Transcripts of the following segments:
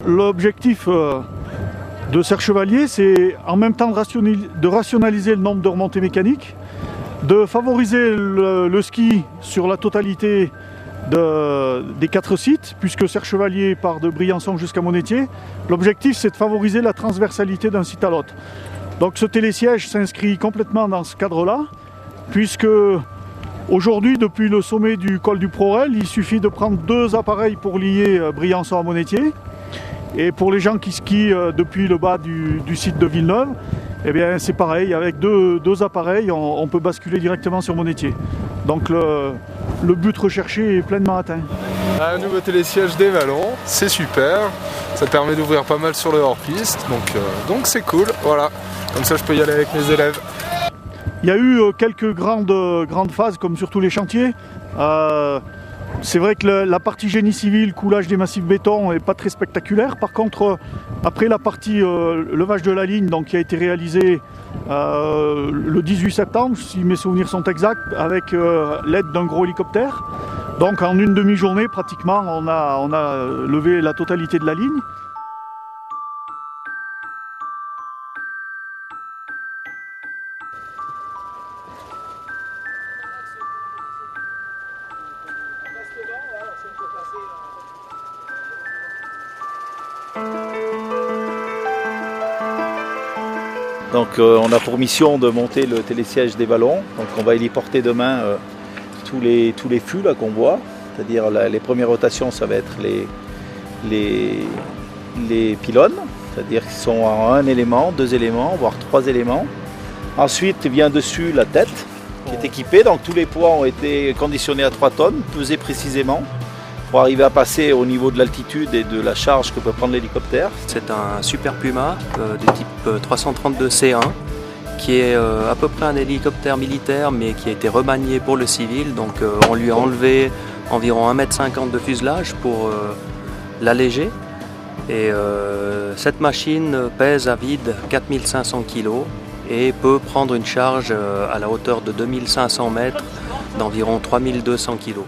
l'objectif de Serre Chevalier, c'est en même temps de rationaliser le nombre de remontées mécaniques, de favoriser le ski sur la totalité des 4 sites, puisque Serre Chevalier part de Briançon jusqu'à Monétier. L'objectif, c'est de favoriser la transversalité d'un site à l'autre. Donc ce télésiège s'inscrit complètement dans ce cadre-là, puisque aujourd'hui, depuis le sommet du col du Prorel, il suffit de prendre 2 appareils pour lier Briançon à Monétier. Et pour les gens qui skient depuis le bas du site de Villeneuve, eh bien c'est pareil, avec deux appareils, on peut basculer directement sur Monétier. Donc le but recherché est pleinement atteint. Un nouveau télésiège des Vallons, c'est super, ça permet d'ouvrir pas mal sur le hors-piste, donc c'est cool, voilà, comme ça je peux y aller avec mes élèves. Il y a eu quelques grandes phases, comme sur tous les chantiers. C'est vrai que la partie génie civil, coulage des massifs béton, n'est pas très spectaculaire. Par contre, après la partie levage de la ligne, donc, qui a été réalisée le 18 septembre, si mes souvenirs sont exacts, avec l'aide d'un gros hélicoptère. Donc en une demi-journée, pratiquement, on a levé la totalité de la ligne. Donc on a pour mission de monter le télésiège des Vallons. Donc on va héliporter demain tous les fûts qu'on voit. C'est-à-dire les premières rotations, ça va être les pylônes, c'est-à-dire qu'ils sont en 1 élément, 2 éléments, voire 3 éléments. Ensuite vient dessus la tête qui est équipée. Donc tous les poids ont été conditionnés à 3 tonnes, pesés précisément, pour arriver à passer au niveau de l'altitude et de la charge que peut prendre l'hélicoptère. C'est un Super Puma de type 332 C1 qui est à peu près un hélicoptère militaire mais qui a été remanié pour le civil. Donc on lui a enlevé environ 1,50 m de fuselage pour l'alléger. Et cette machine pèse à vide 4500 kg et peut prendre une charge à la hauteur de 2500 mètres d'environ 3200 kg.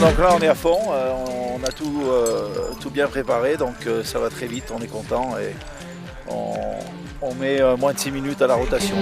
Donc là on est à fond, on a tout bien préparé, donc ça va très vite, on est content et on met moins de 6 minutes à la rotation.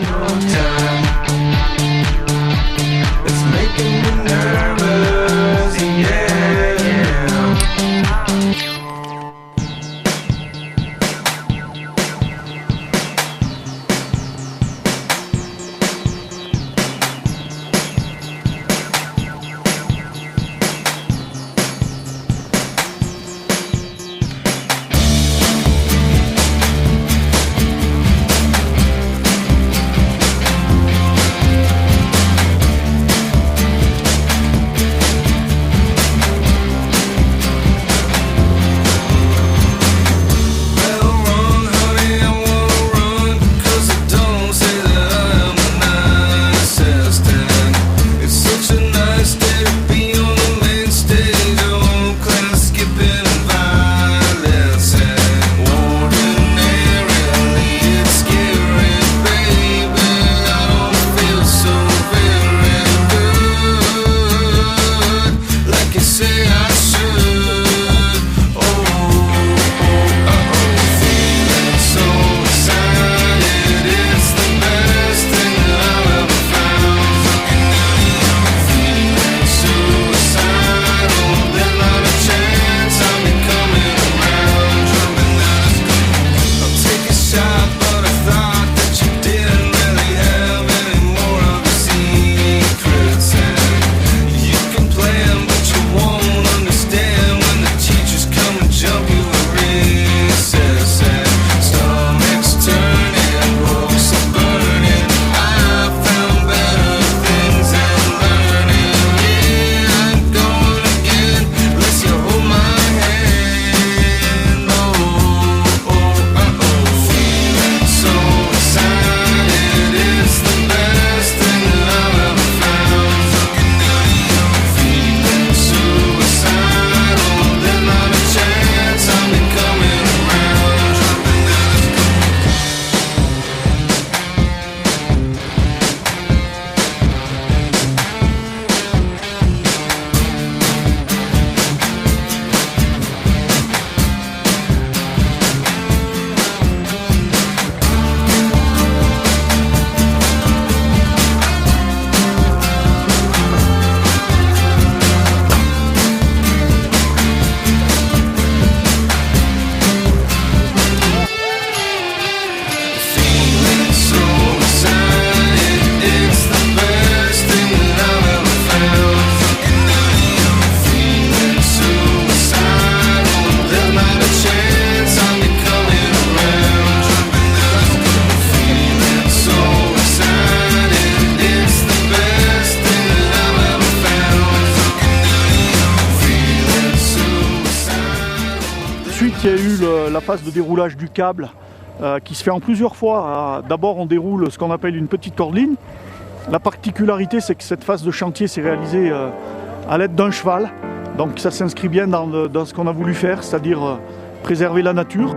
phase de déroulage du câble qui se fait en plusieurs fois. D'abord on déroule ce qu'on appelle une petite cordeline. La particularité c'est que cette phase de chantier s'est réalisée à l'aide d'un cheval. Donc ça s'inscrit bien dans ce qu'on a voulu faire, c'est-à-dire préserver la nature.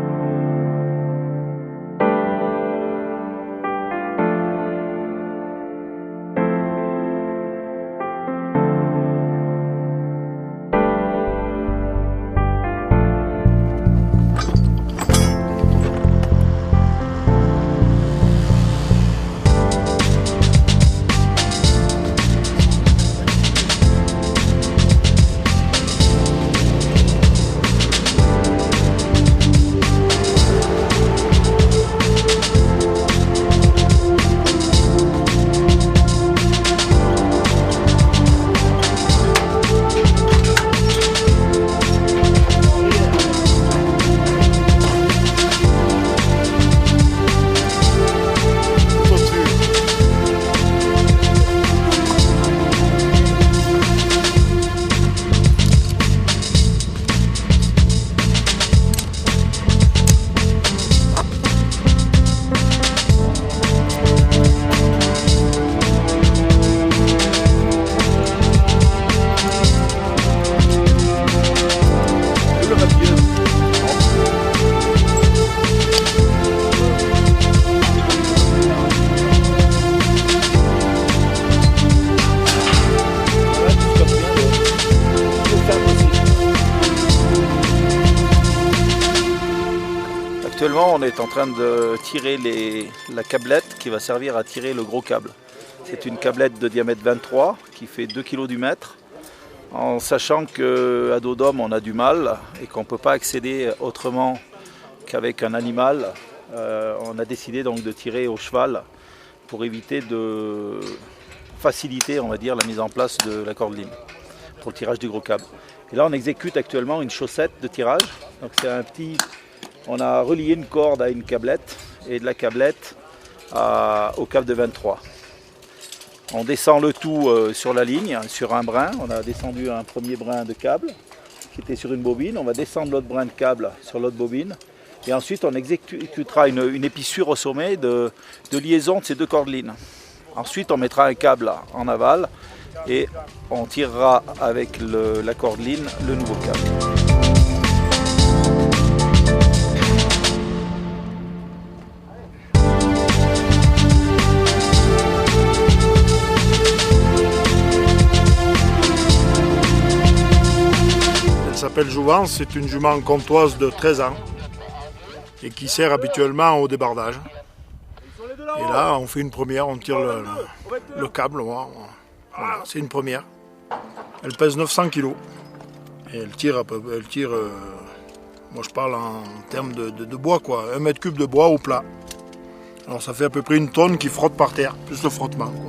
Actuellement, on est en train de tirer la câblette qui va servir à tirer le gros câble. C'est une câblette de diamètre 23 qui fait 2 kg du mètre. En sachant qu'à dos d'homme, on a du mal et qu'on ne peut pas accéder autrement qu'avec un animal, on a décidé donc de tirer au cheval pour éviter de faciliter, on va dire, la mise en place de la cordeline pour le tirage du gros câble. Et là, on exécute actuellement une chaussette de tirage. Donc c'est un petit... On a relié une corde à une câblette et de la câblette au câble de 23. On descend le tout sur la ligne, sur un brin. On a descendu un premier brin de câble qui était sur une bobine. On va descendre l'autre brin de câble sur l'autre bobine. Et ensuite, on exécutera une épissure au sommet de liaison de ces deux cordelines. Ensuite, on mettra un câble en aval et on tirera avec la cordeline le nouveau câble. Elle s'appelle Jouvence, c'est une jument comtoise de 13 ans et qui sert habituellement au débardage. Et là, on fait une première, on tire le câble. Voilà, c'est une première. Elle pèse 900 kg et elle tire, moi je parle en termes de bois, quoi, 1 mètre cube de bois au plat. Alors ça fait à peu près 1 tonne qui frotte par terre, plus le frottement, quoi.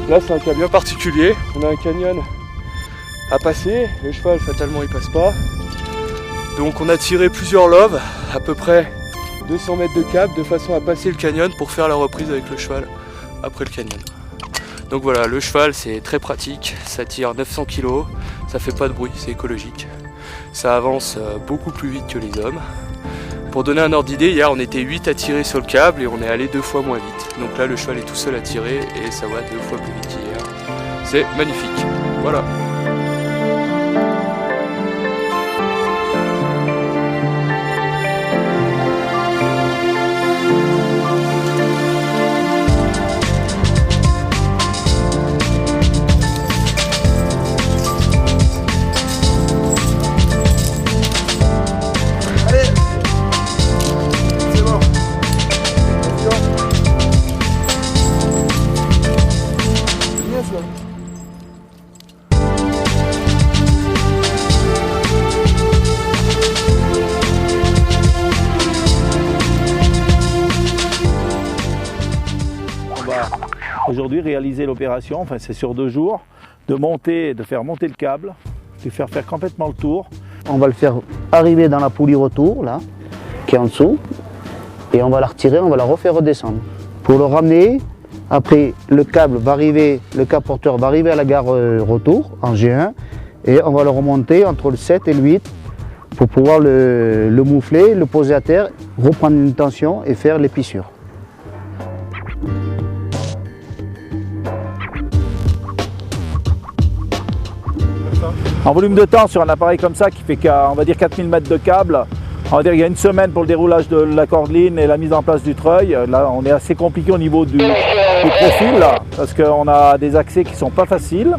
Là c'est un cas bien particulier, on a un canyon à passer, le cheval fatalement il passe pas. Donc on a tiré plusieurs loves, à peu près 200 mètres de câble, de façon à passer le canyon pour faire la reprise avec le cheval après le canyon. Donc voilà, le cheval c'est très pratique, ça tire 900 kg, ça fait pas de bruit, c'est écologique. Ça avance beaucoup plus vite que les hommes. Pour donner un ordre d'idée, hier on était 8 à tirer sur le câble et on est allé 2 fois moins vite. Donc là le cheval est tout seul à tirer et ça va 2 fois plus vite qu'hier. C'est magnifique. Voilà. Aujourd'hui réaliser l'opération, enfin c'est sur 2 jours, de faire monter le câble, de faire complètement le tour. On va le faire arriver dans la poulie retour, là, qui est en dessous, et on va la retirer, on va la refaire redescendre. Pour le ramener, après le câble porteur va arriver à la gare retour, en G1, et on va le remonter entre le 7 et le 8 pour pouvoir le moufler, le poser à terre, reprendre une tension et faire l'épissure. En volume de temps sur un appareil comme ça qui fait on va dire 4000 mètres de câble, on va dire qu'il y a 1 semaine pour le déroulage de la cordeline et la mise en place du treuil. Là on est assez compliqué au niveau du profil là, parce qu'on a des accès qui ne sont pas faciles.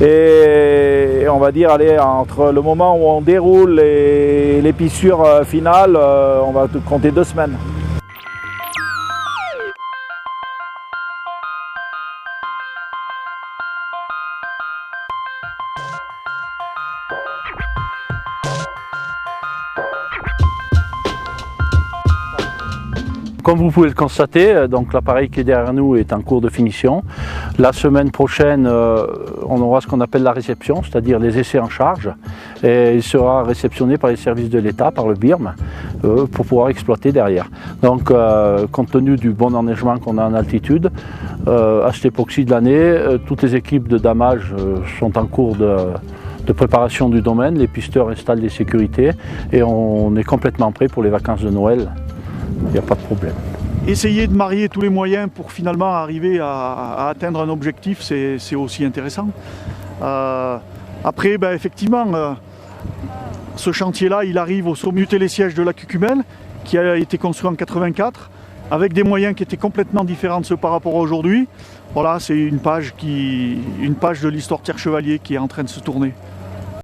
Et on va dire aller entre le moment où on déroule et l'épissure finale, on va compter 2 semaines. Comme vous pouvez le constater, donc l'appareil qui est derrière nous est en cours de finition. La semaine prochaine, on aura ce qu'on appelle la réception, c'est-à-dire les essais en charge. Et il sera réceptionné par les services de l'État, par le BIRM, pour pouvoir exploiter derrière. Donc, compte tenu du bon enneigement qu'on a en altitude, à cette époque-ci de l'année, toutes les équipes de damage sont en cours de préparation du domaine. Les pisteurs installent les sécurités et on est complètement prêt pour les vacances de Noël. Il n'y a pas de problème. Essayer de marier tous les moyens pour finalement arriver à atteindre un objectif, c'est aussi intéressant. Après, effectivement, ce chantier-là, il arrive au sommet du télésiège de la Cucumel, qui a été construit en 84, avec des moyens qui étaient complètement différents de ceux par rapport à aujourd'hui. Voilà, c'est une page de l'histoire Terre Chevalier qui est en train de se tourner.